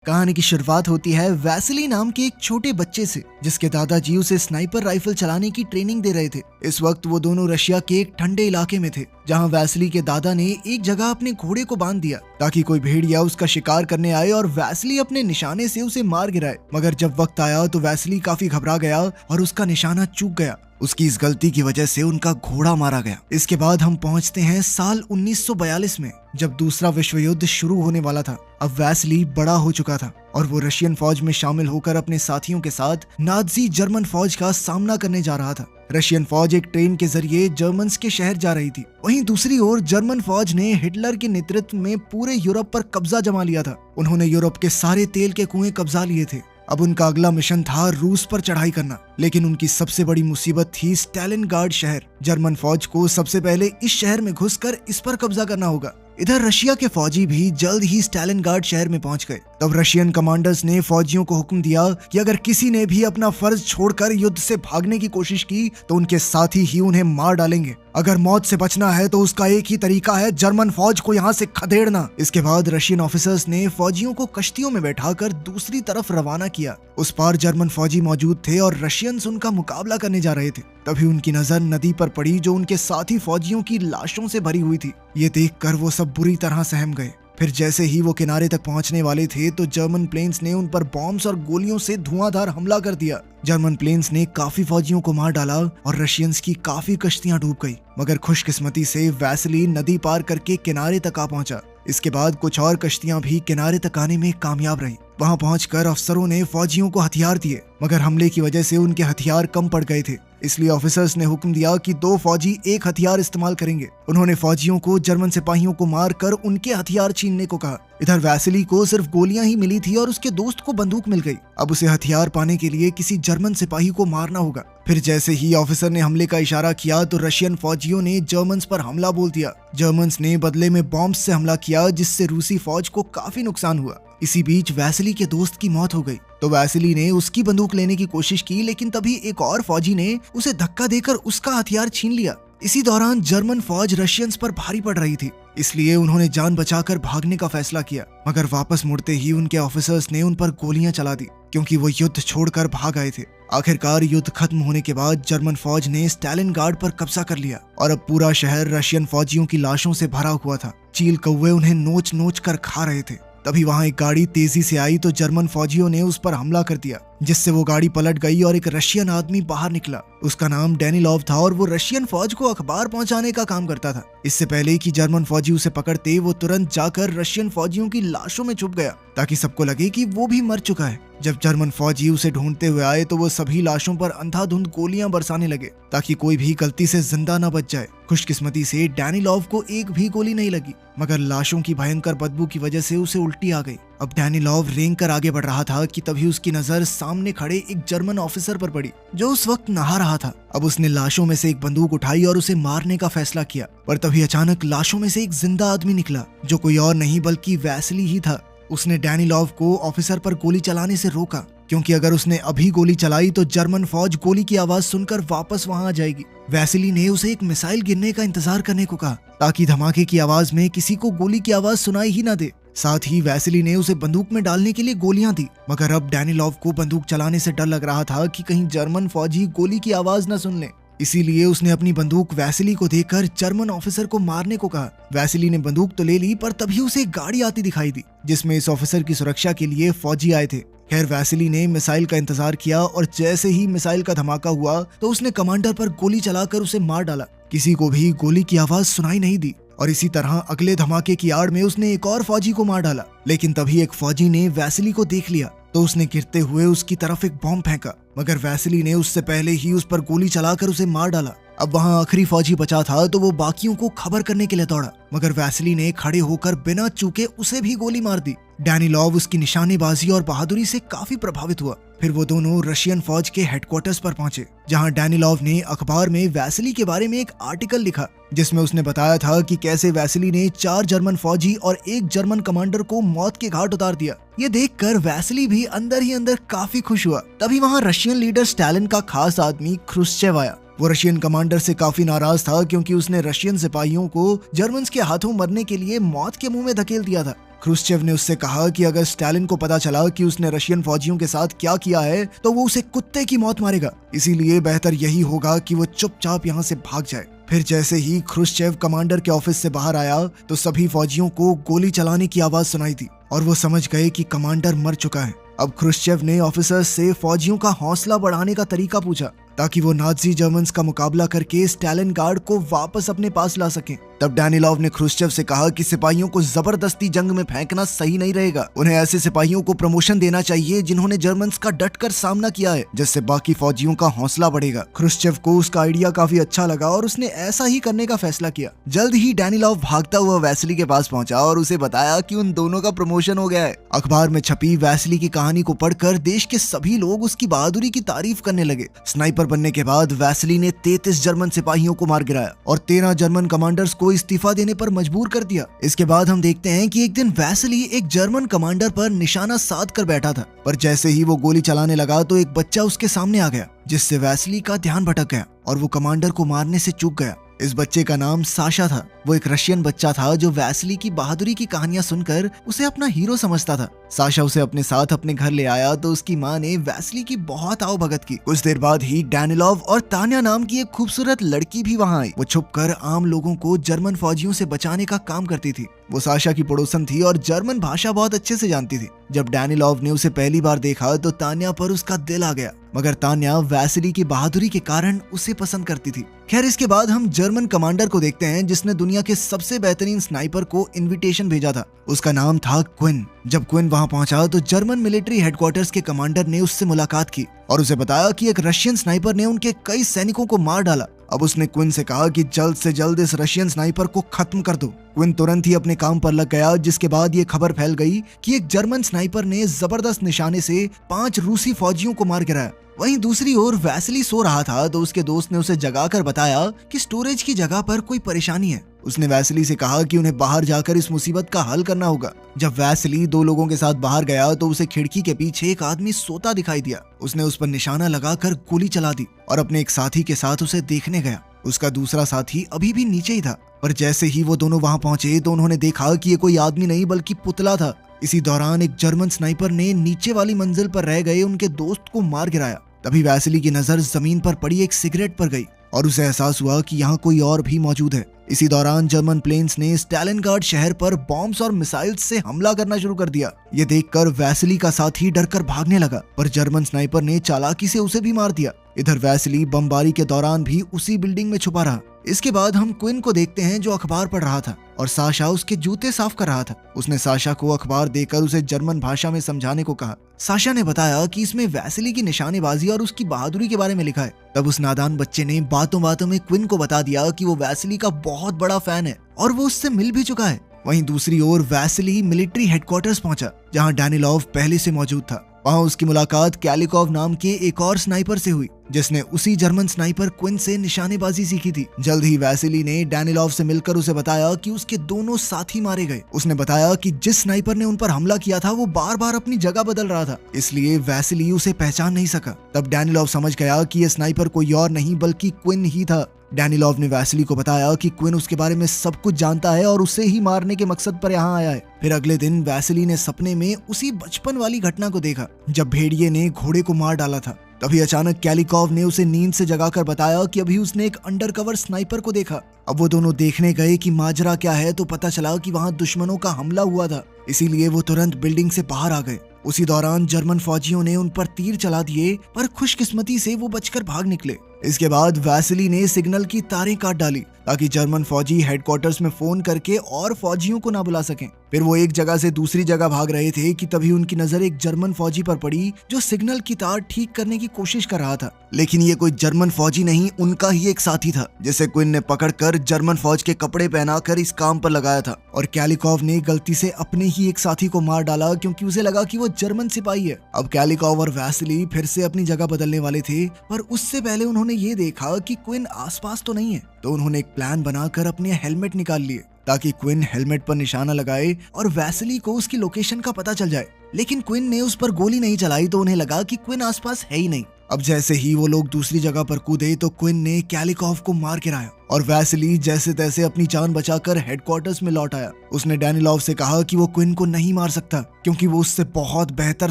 कहानी की शुरुआत होती है वैसिली नाम के एक छोटे बच्चे से, जिसके दादाजी उसे स्नाइपर राइफल चलाने की ट्रेनिंग दे रहे थे। इस वक्त वो दोनों रशिया के एक ठंडे इलाके में थे, जहां वैसिली के दादा ने एक जगह अपने घोड़े को बांध दिया ताकि कोई भेड़िया उसका शिकार करने आए और वैसिली अपने निशाने से उसे मार गिराए। मगर जब वक्त आया तो वैसिली काफी घबरा गया और उसका निशाना चूक गया। उसकी इस गलती की वजह से उनका घोड़ा मारा गया। इसके बाद हम पहुंचते हैं साल 1942 में, जब दूसरा विश्व युद्ध शुरू होने वाला था। अब वैसिली बड़ा हो चुका था और वो रशियन फौज में शामिल होकर अपने साथियों के साथ नाज़ी जर्मन फौज का सामना करने जा रहा था। रशियन फौज एक ट्रेन के जरिए जर्मन्स के शहर जा रही थी। वहीं दूसरी ओर जर्मन फौज ने हिटलर के नेतृत्व में पूरे यूरोप पर कब्जा जमा लिया था। उन्होंने यूरोप के सारे तेल के कुएं कब्जा लिए थे। अब उनका अगला मिशन था रूस पर चढ़ाई करना, लेकिन उनकी सबसे बड़ी मुसीबत थी स्टालिनग्राड शहर। जर्मन फौज को सबसे पहले इस शहर में घुसकर इस पर कब्जा करना होगा। इधर रशिया के फौजी भी जल्द ही स्टालिनग्राड शहर में पहुंच गए। तब रशियन कमांडर्स ने फौजियों को हुक्म दिया कि अगर किसी ने भी अपना फर्ज छोड़कर युद्ध से भागने की कोशिश की तो उनके साथी ही उन्हें मार डालेंगे। अगर मौत से बचना है तो उसका एक ही तरीका है, जर्मन फौज को यहाँ से खदेड़ना। इसके बाद रशियन ऑफिसर्स ने फौजियों को कश्तियों में बैठाकर दूसरी तरफ रवाना किया। उस पार जर्मन फौजी मौजूद थे और रशियंस उनका मुकाबला करने जा रहे थे। तभी उनकी नजर नदी पर पड़ी, जो उनके साथी फौजियों की लाशों से भरी हुई थी। ये देखकर वो सब बुरी तरह सहम गए। फिर जैसे ही वो किनारे तक पहुंचने वाले थे तो जर्मन प्लेन्स ने उन पर बॉम्ब्स और गोलियों से धुआंधार हमला कर दिया। जर्मन प्लेन्स ने काफी फौजियों को मार डाला और रशियंस की काफी कश्तियां डूब गई। मगर खुशकिस्मती से वैसिली नदी पार करके किनारे तक आ पहुंचा। इसके बाद कुछ और कश्तियां भी किनारे तक आने में कामयाब रही। वहां पहुंचकर अफसरों ने फौजियों को हथियार दिए, मगर हमले की वजह से उनके हथियार कम पड़ गए थे। इसलिए ऑफिसर्स ने हुक्म दिया कि 2 फौजी एक हथियार इस्तेमाल करेंगे। उन्होंने फौजियों को जर्मन सिपाहियों को मारकर उनके हथियार छीनने को कहा। इधर वैसिली को सिर्फ गोलियां ही मिली थी और उसके दोस्त को बंदूक मिल गई। अब उसे हथियार पाने के लिए किसी जर्मन सिपाही को मारना होगा। फिर जैसे ही ऑफिसर ने हमले का इशारा किया तो रशियन फौजियों ने जर्मन्स पर हमला बोल दिया। जर्मन्स ने बदले में बॉम्ब से हमला किया, जिससे रूसी फौज को काफी नुकसान हुआ। इसी बीच वैसिली के दोस्त की मौत हो गई तो वैसिली ने उसकी बंदूक लेने की कोशिश की, लेकिन तभी एक और फौजी ने उसे धक्का देकर उसका हथियार छीन लिया। इसी दौरान जर्मन फौज रशियंस पर भारी पड़ रही थी, इसलिए उन्होंने जान बचाकर भागने का फैसला किया। मगर वापस मुड़ते ही उनके ऑफिसर्स ने उन पर गोलियां चला दी, क्योंकि वो युद्ध छोड़कर भाग आए थे। आखिरकार युद्ध खत्म होने के बाद जर्मन फौज ने स्टालिनग्राड पर कब्जा कर लिया और अब पूरा शहर रशियन फौजियों की लाशों से भरा हुआ था। चील कौवे उन्हें नोच नोच कर खा रहे थे। तभी वहां एक गाड़ी तेजी से आई तो जर्मन फौजियों ने उस पर हमला कर दिया, जिससे वो गाड़ी पलट गई और एक रशियन आदमी बाहर निकला। उसका नाम डैनिलोव था और वो रशियन फौज को अखबार पहुंचाने का काम करता था। इससे पहले कि जर्मन फौजी उसे पकड़ते, वो तुरंत जाकर रशियन फौजियों की लाशों में छुप गया ताकि सबको लगे कि वो भी मर चुका है। जब जर्मन फौजी उसे ढूंढते हुए आए तो वो सभी लाशों पर अंधाधुंध गोलियां बरसाने लगे ताकि कोई भी गलती से जिंदा न बच जाए। खुशकिस्मती से डैनिलोव को एक भी गोली नहीं लगी, मगर लाशों की भयंकर बदबू की वजह से उसे उल्टी आ गई। अब डैनिलोव रेंग कर आगे बढ़ रहा था कि तभी उसकी नजर सामने खड़े एक जर्मन ऑफिसर पर पड़ी, जो उस वक्त नहा रहा था। अब उसने लाशों में से एक बंदूक उठाई और उसे मारने का फैसला किया, पर तभी अचानक लाशों में से एक जिंदा आदमी निकला, जो कोई और नहीं बल्कि वैसिली ही था। उसने डैनिलोव को ऑफिसर पर गोली चलाने से रोका, क्योंकि अगर उसने अभी गोली चलाई तो जर्मन फौज गोली की आवाज सुनकर वापस वहां आ जाएगी। वैसिली ने उसे एक मिसाइल गिरने का इंतजार करने को कहा, ताकि धमाके की आवाज में किसी को गोली की आवाज सुनाई ही ना दे। साथ ही वैसिली ने उसे बंदूक में डालने के लिए गोलियां दी, मगर अब डैनिलोव को बंदूक चलाने से डर लग रहा था कि कहीं जर्मन फौजी गोली की आवाज न सुन ले। इसीलिए उसने अपनी बंदूक वैसिली को देकर जर्मन ऑफिसर को मारने को कहा। वैसिली ने बंदूक तो ले ली, पर तभी उसे एक गाड़ी आती दिखाई दी, जिसमें इस ऑफिसर की सुरक्षा के लिए फौजी आए थे। खैर, वैसिली ने मिसाइल का इंतजार किया और जैसे ही मिसाइल का धमाका हुआ तो उसने कमांडर पर गोली चलाकर उसे मार डाला। किसी को भी गोली की आवाज सुनाई नहीं दी और इसी तरह अगले धमाके की आड़ में उसने एक और फौजी को मार डाला। लेकिन तभी एक फौजी ने वैसिली को देख लिया तो उसने गिरते हुए उसकी तरफ एक बॉम्ब फेंका, मगर वैसिली ने उससे पहले ही उस पर गोली चलाकर उसे मार डाला। अब वहां आखिरी फौजी बचा था तो वो बाकियों को खबर करने के लिए दौड़ा, मगर वैसिली ने खड़े होकर बिना चूके उसे भी गोली मार दी। डैनिलोव उसकी निशानेबाजी और बहादुरी से काफी प्रभावित हुआ। फिर वो दोनों रशियन फौज के हेडक्वार्टर्स पर पहुंचे, जहां डैनिलोव ने अखबार में वैसिली के बारे में एक आर्टिकल लिखा, जिसमें उसने बताया था कि कैसे वैसिली ने 4 जर्मन फौजी और 1 जर्मन कमांडर को मौत के घाट उतार दिया। ये देखकर वैसिली भी अंदर ही अंदर काफी खुश हुआ। तभी वहां रशियन लीडर स्टालिन का खास आदमी ख्रुश्चेव आया। वो रशियन कमांडर से काफी नाराज था, क्योंकि उसने रशियन सिपाहियों को जर्मन्स के हाथों मरने के लिए मौत के मुंह में धकेल दिया था। क्रुश्चेव ने उससे कहा कि अगर स्टालिन को पता चला कि उसने रशियन फौजियों के साथ क्या किया है तो वो उसे कुत्ते की मौत मारेगा, इसीलिए बेहतर यही होगा कि वो चुपचाप यहाँ से भाग जाए। फिर जैसे ही क्रुश्चेव कमांडर के ऑफिस से बाहर आया तो सभी फौजियों को गोली चलाने की आवाज सुनाई थी और वो समझ गए कि कमांडर मर चुका है। अब क्रुश्चेव ने ऑफिसर्स से फौजियों का हौसला बढ़ाने का तरीका पूछा ताकि वो नाजी जर्मन्स का मुकाबला करके स्टालिन गार्ड को वापस अपने पास ला सकें। तब डैनिलॉव ने क्रुश्चेव से कहा कि सिपाहियों को जबरदस्ती जंग में फेंकना सही नहीं रहेगा। उन्हें ऐसे सिपाहियों को प्रमोशन देना चाहिए जिन्होंने जर्मन्स का डटकर सामना किया है, जिससे बाकी फौजियों का हौसला बढ़ेगा। क्रुश्चेव को उसका आइडिया काफी अच्छा लगा और उसने ऐसा ही करने का फैसला किया। जल्द ही डैनिलॉव भागता हुआ वैसिली के पास पहुंचा और उसे बताया कि उन दोनों का प्रमोशन हो गया है। अखबार में छपी वैसिली की कहानी को पढ़कर देश के सभी लोग उसकी बहादुरी की तारीफ करने लगे। स्नाइपर बनने के बाद वैसिली ने 33 जर्मन सिपाहियों को मार गिराया और 13 जर्मन कमांडर्स को इस्तीफा देने पर मजबूर कर दिया। इसके बाद हम देखते हैं कि एक दिन वैसिली एक जर्मन कमांडर पर निशाना साध कर बैठा था, पर जैसे ही वो गोली चलाने लगा तो एक बच्चा उसके सामने आ गया, जिससे वैसिली का ध्यान भटक गया और वो कमांडर को मारने से चूक गया। इस बच्चे का नाम साशा था। वो एक रशियन बच्चा था जो वैसिली की बहादुरी की कहानियां सुनकर उसे अपना हीरो समझता था। साशा उसे अपने साथ अपने घर ले आया तो उसकी माँ ने वैसिली की बहुत आवभगत की। कुछ देर बाद ही डैनिलॉव और तान्या नाम की एक खूबसूरत लड़की भी वहाँ आई। वो छुपकर आम लोगों को जर्मन फौजियों से बचाने का काम करती थी। वो साशा की पड़ोसन थी और जर्मन भाषा बहुत अच्छे से जानती थी। जब डैनिलॉव ने उसे पहली बार देखा तो तान्या पर उसका दिल आ गया, मगर तान्या वैसिली की बहादुरी के कारण उसे पसंद करती थी। खैर, इसके बाद हम जर्मन कमांडर को देखते हैं जिसने दुनिया के सबसे बेहतरीन स्नाइपर को इनविटेशन भेजा था। उसका नाम था क्विन। जब क्विन वहां पहुंचा तो जर्मन मिलिट्री हेडक्वार्टर्स के कमांडर ने उससे मुलाकात की और उसे बताया कि एक रशियन स्नाइपर ने उनके कई सैनिकों को मार डाला। अब उसने क्विन से कहा कि जल्द से जल्द इस रशियन स्नाइपर को खत्म कर दो। क्विन तुरंत ही अपने काम पर लग गया, जिसके बाद ये खबर फैल गई कि एक जर्मन स्नाइपर ने जबरदस्त निशाने से 5 रूसी फौजियों को मार गिराया। वहीं दूसरी ओर वैसिली सो रहा था तो उसके दोस्त ने उसे जगाकर बताया कि स्टोरेज की जगह पर कोई परेशानी है। उसने वैसिली से कहा कि उन्हें बाहर जाकर इस मुसीबत का हल करना होगा। जब वैसिली 2 लोगों के साथ बाहर गया तो उसे खिड़की के पीछे एक आदमी सोता दिखाई दिया। उसने उस पर निशाना लगाकर गोली चला दी और अपने एक साथी के साथ उसे देखने गया। उसका दूसरा साथी अभी भी नीचे ही था, पर जैसे ही वो दोनों वहां पहुंचे तो उन्होंने देखा कि ये कोई आदमी नहीं बल्कि पुतला था। इसी दौरान एक जर्मन स्नाइपर ने नीचे वाली मंजिल पर रह गए उनके दोस्त को मार गिराया। तभी वैसिली की नजर जमीन पर पड़ी एक सिगरेट पर गई और उसे एहसास हुआ कि यहाँ कोई और भी मौजूद है। इसी दौरान जर्मन प्लेन्स ने स्टालिनग्राड शहर पर बॉम्ब्स और मिसाइल्स से हमला करना शुरू कर दिया। ये देखकर वैसिली का साथी डरकर भागने लगा, पर जर्मन स्नाइपर ने चालाकी से उसे भी मार दिया। इधर वैसिली बमबारी के दौरान भी उसी बिल्डिंग में छुपा रहा। इसके बाद हम क्विन को देखते हैं जो अखबार पढ़ रहा था और साशा उसके जूते साफ कर रहा था। उसने साशा को अखबार देकर उसे जर्मन भाषा में समझाने को कहा। साशा ने बताया कि इसमें वैसिली की निशानेबाजी और उसकी बहादुरी के बारे में लिखा है। तब उस नादान बच्चे ने बातों बातों में क्विन को बता दिया कि वो वैसिली का बहुत बड़ा फैन है और वो उससे मिल भी चुका है। वहीं दूसरी ओर वैसिली मिलिट्री हेडक्वार्टर्स पहुंचा जहां डैनिलॉव पहले से मौजूद था। वहां उसकी मुलाकात कैलिकॉव नाम के एक और स्नाइपर से हुई जिसने उसी जर्मन स्नाइपर क्विन से निशानेबाजी सीखी थी। जल्द ही वैसिली ने डैनिलॉव से मिलकर उसे बताया कि उसके दोनों साथी मारे गए। उसने बताया कि जिस स्नाइपर ने उन पर हमला किया था वो बार बार अपनी जगह बदल रहा था, इसलिए वैसिली उसे पहचान नहीं सका। तब डैनिलॉव समझ गया कि यह स्नाइपर कोई और नहीं बल्कि क्विन ही था। डैनिलॉव ने वैसिली को बताया कि क्विन उसके बारे में सब कुछ जानता है और उसे ही मारने के मकसद पर यहाँ आया है। फिर अगले दिन वैसिली ने सपने में उसी बचपन वाली घटना को देखा जब भेड़िए ने घोड़े को मार डाला था। तभी अचानक कैलिकॉव ने उसे नींद से जगाकर बताया कि अभी उसने एक अंडरकवर स्नाइपर को देखा। अब वो दोनों देखने गए कि माजरा क्या है तो पता चला कि वहाँ दुश्मनों का हमला हुआ था, इसीलिए वो तुरंत बिल्डिंग से बाहर आ गए। उसी दौरान जर्मन फौजियों ने उन पर तीर चला दिए, पर खुशकिस्मती से वो बचकर भाग निकले। इसके बाद वैसिली ने सिग्नल की तारें काट डाली ताकि जर्मन फौजी हेडक्वार्टर्स में फोन करके और फौजियों को ना बुला सकें। फिर वो एक जगह से दूसरी जगह भाग रहे थे कि तभी उनकी नजर एक जर्मन फौजी पर पड़ी जो सिग्नल की तार ठीक करने की कोशिश कर रहा था। लेकिन ये कोई जर्मन फौजी नहीं, उनका ही एक साथी था जिसे क्विन ने पकड़कर जर्मन फौज के कपड़े पहनाकर इस काम पर लगाया था। और कैलिकॉव ने गलती से अपने ही एक साथी को मार डाला क्योंकि उसे लगा कि वो जर्मन सिपाही है। अब कैलिकॉव और वैसिली फिर से अपनी जगह बदलने वाले थे, पर उससे पहले उन्होंने ये देखा कि क्विन आसपास तो नहीं है, तो उन्होंने एक प्लान बनाकर अपने हेलमेट निकाल लिए ताकि क्विन हेलमेट पर निशाना लगाए और वैसिली को उसकी लोकेशन का पता चल जाए। लेकिन क्विन ने उस पर गोली नहीं चलाई तो उन्हें लगा कि क्विन आसपास है ही नहीं। अब जैसे ही वो लोग दूसरी जगह पर कूदे तो क्विन ने कैलिकॉफ को मार गिराया और वैसिली जैसे तैसे अपनी जान बचाकर हेडक्वार्टर्स में लौट आया। उसने डैनिलोव से कहा कि वो क्विन को नहीं मार सकता क्योंकि वो उससे बहुत बेहतर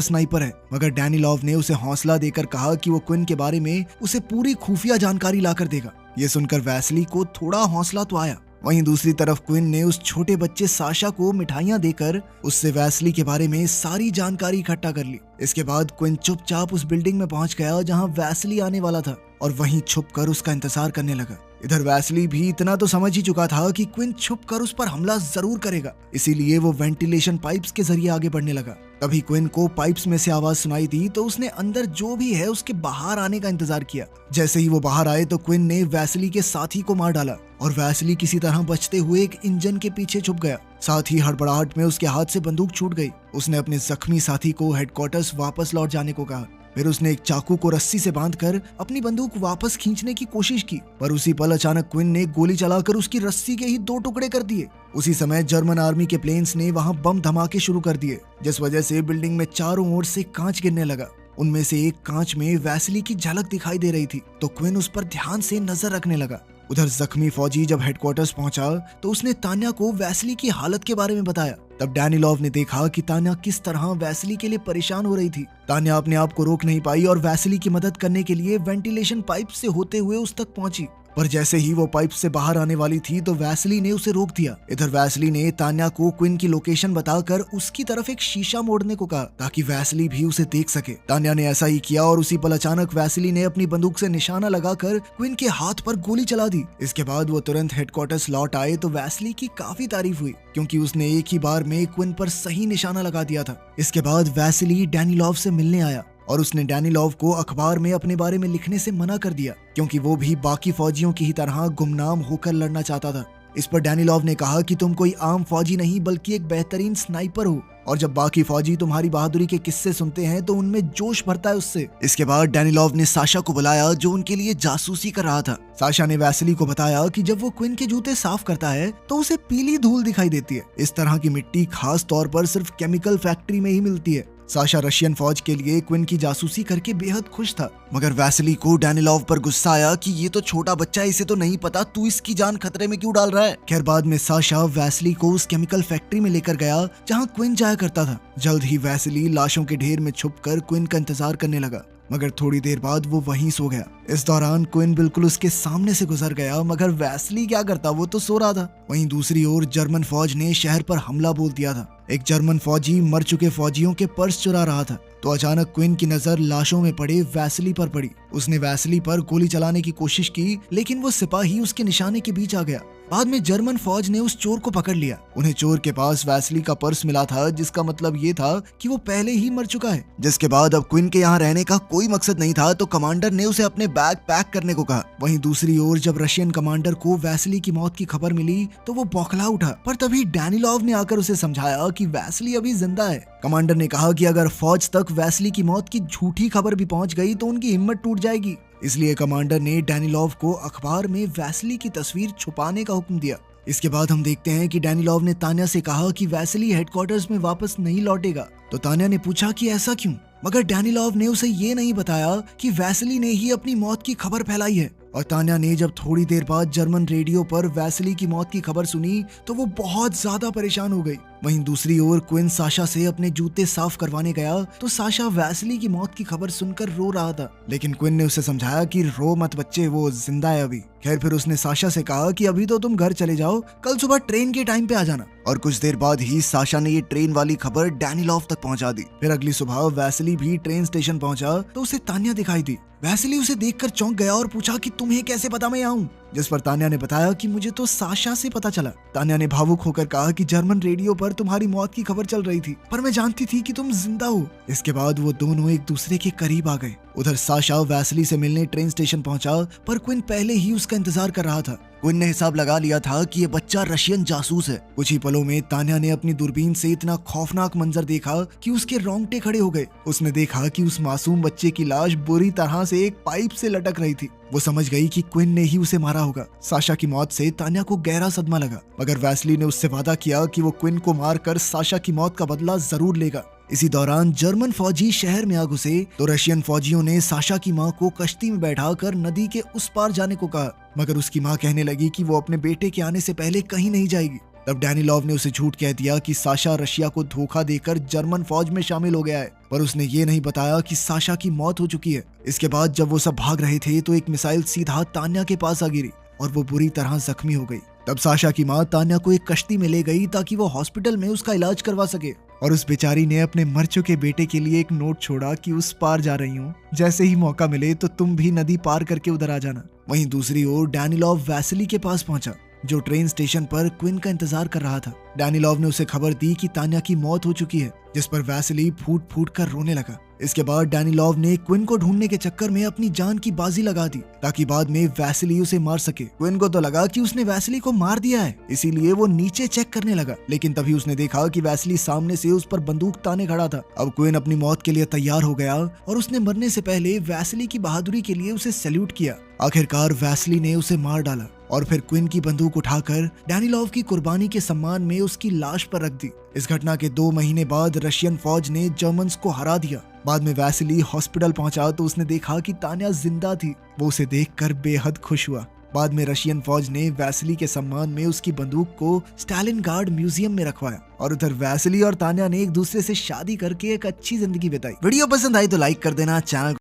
स्नाइपर है, मगर डैनिलोव ने उसे हौसला देकर कहा कि वो क्विन के बारे में उसे पूरी खुफिया जानकारी लाकर देगा। ये सुनकर वैसिली को थोड़ा हौसला तो आया। वहीं दूसरी तरफ क्विन ने उस छोटे बच्चे साशा को मिठाइयां देकर उससे वैसिली के बारे में सारी जानकारी इकट्ठा कर ली। इसके बाद क्विन चुपचाप उस बिल्डिंग में पहुंच गया जहां वैसिली आने वाला था और वहीं छुपकर उसका इंतजार करने लगा। इधर वैसिली भी इतना तो समझ ही चुका था कि क्विन छुपकर उस पर हमला जरूर करेगा, इसीलिए वो वेंटिलेशन पाइप्स के जरिए आगे बढ़ने लगा। तभी क्विन को पाइप्स में से आवाज सुनाई दी तो उसने अंदर जो भी है उसके बाहर आने का इंतजार किया। जैसे ही वो बाहर आए तो क्विन ने वैसिली के साथी को मार डाला और वैसिली किसी तरह बचते हुए एक इंजन के पीछे छुप गया। साथ ही हड़बड़ाहट में उसके हाथ से बंदूक छूट गई। उसने अपने जख्मी साथी को हेडक्वार्टर्स वापस लौट जाने को कहा। फिर उसने एक चाकू को रस्सी से बांधकर अपनी बंदूक वापस खींचने की कोशिश की, पर उसी पल अचानक क्विन ने गोली चलाकर उसकी रस्सी के ही 2 टुकड़े कर दिए। उसी समय जर्मन आर्मी के प्लेन्स ने वहां बम धमाके शुरू कर दिए, जिस वजह से बिल्डिंग में चारों ओर से कांच गिरने लगा। उनमें से एक कांच में वैसिली की झलक दिखाई दे रही थी तो क्विन उस पर ध्यान से नजर रखने लगा। उधर जख्मी फौजी जब हेडक्वार्टर्स पहुंचा तो उसने तान्या को वैसिली की हालत के बारे में बताया। तब डैनिलोव ने देखा कि तान्या किस तरह वैसिली के लिए परेशान हो रही थी। तान्या अपने आप को रोक नहीं पाई और वैसिली की मदद करने के लिए वेंटिलेशन पाइप से होते हुए उस तक पहुंची, पर जैसे ही वो पाइप से बाहर आने वाली थी तो वैसिली ने उसे रोक दिया। इधर वैसिली ने तान्या को क्विन की लोकेशन बताकर उसकी तरफ एक शीशा मोड़ने को कहा ताकि वैसिली भी उसे देख सके। तान्या ने ऐसा ही किया और उसी पल अचानक वैसिली ने अपनी बंदूक से निशाना लगाकर क्विन के हाथ पर गोली चला दी। इसके बाद वो तुरंत हेडक्वार्टर्स लौट आए तो वैसिली की काफी तारीफ हुई क्योंकि उसने एक ही बार में क्विन पर सही निशाना लगा दिया था। इसके बाद वैसिली डैनिलोव से मिलने आया और उसने डैनिलोव को अखबार में अपने बारे में लिखने से मना कर दिया क्योंकि वो भी बाकी फौजियों की ही तरह गुमनाम होकर लड़ना चाहता था। इस पर डैनिलोव ने कहा कि तुम कोई आम फौजी नहीं बल्कि एक बेहतरीन स्नाइपर हो और जब बाकी फौजी तुम्हारी बहादुरी के किस्से सुनते हैं तो उनमें जोश भरता है उससे। इसके बाद डैनिलोव ने साशा को बुलाया जो उनके लिए जासूसी कर रहा था। साशा ने वैसिली को बताया कि जब वो क्विन के जूते साफ करता है तो उसे पीली धूल दिखाई देती है। इस तरह की मिट्टी खास तौर पर सिर्फ केमिकल फैक्ट्री में ही मिलती है। साशा रशियन फौज के लिए क्विन की जासूसी करके बेहद खुश था, मगर वैसिली को डैनिलोव पर गुस्सा आया कि ये तो छोटा बच्चा है, इसे तो नहीं पता, तू इसकी जान खतरे में क्यों डाल रहा है। खैर बाद में साशा वैसिली को उस केमिकल फैक्ट्री में लेकर गया जहां क्विन जाया करता था। जल्द ही वैसिली लाशों के ढेर में छुपकर क्विन का इंतजार करने लगा, मगर थोड़ी देर बाद वो वहीं सो गया। इस दौरान क्विन बिल्कुल उसके सामने से गुजर गया, मगर वैसिली क्या करता, वो तो सो रहा था। वहीं दूसरी ओर जर्मन फौज ने शहर पर हमला बोल दिया था। एक जर्मन फौजी मर चुके फौजियों के पर्स चुरा रहा था तो अचानक क्विन की नजर लाशों में पड़े वैसिली पर पड़ी। उसने वैसिली पर गोली चलाने की कोशिश की लेकिन वो सिपाही उसके निशाने के बीच आ गया। बाद में जर्मन फौज ने उस चोर को पकड़ लिया। उन्हें चोर के पास वैसिली का पर्स मिला था जिसका मतलब ये था कि वो पहले ही मर चुका है। जिसके बाद अब क्विन के यहाँ रहने का कोई मकसद नहीं था तो कमांडर ने उसे अपने बैग पैक करने को कहा। वहीं दूसरी ओर जब रशियन कमांडर को वैसिली की मौत की खबर मिली तो वो बौखला उठा, पर तभी डैनिलोव ने आकर उसे समझाया कि वैसिली अभी जिंदा है। कमांडर ने कहा कि अगर फौज तक वैसिली की मौत की झूठी खबर भी पहुंच गई तो उनकी हिम्मत टूट जाएगी। इसलिए कमांडर ने डैनिलोव को अखबार में वैसिली की तस्वीर छुपाने का हुक्म दिया। इसके बाद हम देखते हैं कि डैनिलोव ने तान्या से कहा कि वैसिली हेडक्वार्टर्स में वापस नहीं लौटेगा। तो तान्या ने पूछा कि ऐसा क्यों, मगर डैनिलोव ने उसे ये नहीं बताया कि वैसिली ने ही अपनी मौत की खबर फैलाई है। और तान्या ने जब थोड़ी देर बाद जर्मन रेडियो पर वैसिली की मौत की खबर सुनी तो वो बहुत ज्यादा परेशान हो गई। वहीं दूसरी ओर क्विन साशा से अपने जूते साफ करवाने गया तो साशा वैसिली की मौत की खबर सुनकर रो रहा था, लेकिन क्विन ने उसे समझाया कि रो मत बच्चे, वो जिंदा है अभी। खैर फिर उसने साशा से कहा कि अभी तो तुम घर चले जाओ, कल सुबह ट्रेन के टाइम पे आ जाना। और कुछ देर बाद ही साशा ने ये ट्रेन वाली खबर डैनिलोव तक पहुंचा दी। फिर अगली सुबह वैसिली भी ट्रेन स्टेशन पहुंचा तो उसे तान्या दिखाई दी। वैसिली उसे देखकर चौंक गया और पूछा कि तुम्हें कैसे पता मैं यहाँ हूँ, जिस पर तान्या ने बताया कि मुझे तो साशा से पता चला। तान्या ने भावुक होकर कहा कि जर्मन रेडियो पर तुम्हारी मौत की खबर चल रही थी, पर मैं जानती थी कि तुम जिंदा हो। इसके बाद वो दोनों एक दूसरे के करीब आ गए। उधर साशा वैसिली से मिलने ट्रेन स्टेशन पहुंचा, पर क्विन पहले ही उसका इंतजार कर रहा था। क्विन ने हिसाब लगा लिया था कि ये बच्चा रशियन जासूस है। कुछ ही पलों में तान्या ने अपनी दूरबीन से इतना खौफनाक मंजर देखा कि उसके रोंगटे खड़े हो गए। उसने देखा कि उस मासूम बच्चे की लाश बुरी तरह से एक पाइप से लटक रही थी। वो समझ गई कि क्विन ने ही उसे मारा होगा। साशा की मौत से तान्या को गहरा सदमा लगा, मगर वैसिली ने उससे वादा किया कि वो क्विन को मारकर साशा की मौत का बदला जरूर लेगा। इसी दौरान जर्मन फौजी शहर में आ घुसे तो रशियन फौजियों ने साशा की मां को कश्ती में बैठाकर नदी के उस पार जाने को कहा, मगर उसकी मां कहने लगी कि वो अपने बेटे के आने से पहले कहीं नहीं जाएगी। तब डैनिलोव ने उसे झूठ कह दिया कि साशा रशिया को धोखा देकर जर्मन फौज में शामिल हो गया है, पर उसने ये नहीं बताया कि साशा की मौत हो चुकी है। इसके बाद जब वो सब भाग रहे थे तो एक मिसाइल सीधा तान्या के पास आ गिरी और वो बुरी तरह जख्मी हो गई। तब साशा की मां तान्या को एक कश्ती में ले गई ताकि वो हॉस्पिटल में उसका इलाज करवा सके, और उस बेचारी ने अपने मर चुके बेटे के लिए एक नोट छोड़ा कि उस पार जा रही हूँ, जैसे ही मौका मिले तो तुम भी नदी पार करके उधर आ जाना। वहीं दूसरी ओर डैनिलोव वैसिली के पास पहुंचा, जो ट्रेन स्टेशन पर क्विन का इंतजार कर रहा था। डैनिलोव ने उसे खबर दी कि तान्या की मौत हो चुकी है, जिस पर वैसिली फूट फूट कर रोने लगा। इसके बाद डैनिलोव ने क्विन को ढूंढने के चक्कर में अपनी जान की बाजी लगा दी ताकि बाद में वैसिली उसे मार सके। क्विन को तो लगा कि उसने वैसिली को मार दिया है, इसीलिए वो नीचे चेक करने लगा, लेकिन तभी उसने देखा कि वैसिली सामने से उस पर बंदूक ताने खड़ा था। अब क्विन अपनी मौत के लिए तैयार हो गया और उसने मरने से पहले वैसिली की बहादुरी के लिए उसे सैल्यूट किया। आखिरकार वैसिली ने उसे मार डाला और फिर क्विन की बंदूक उठाकर डैनिलोव की कुर्बानी के सम्मान में उसकी लाश पर रख दी। इस घटना के 2 महीने बाद रशियन फौज ने जर्मन्स को हरा दिया। बाद में वैसिली हॉस्पिटल पहुंचा तो उसने देखा कि तान्या जिंदा थी। वो उसे देखकर बेहद खुश हुआ। बाद में रशियन फौज ने वैसिली के सम्मान में उसकी बंदूक को स्टालिनग्राड म्यूजियम में रखवाया और उधर वैसिली और तान्या ने एक दूसरे से शादी करके एक अच्छी जिंदगी बिताई। वीडियो पसंद आई तो लाइक कर देना, चैनल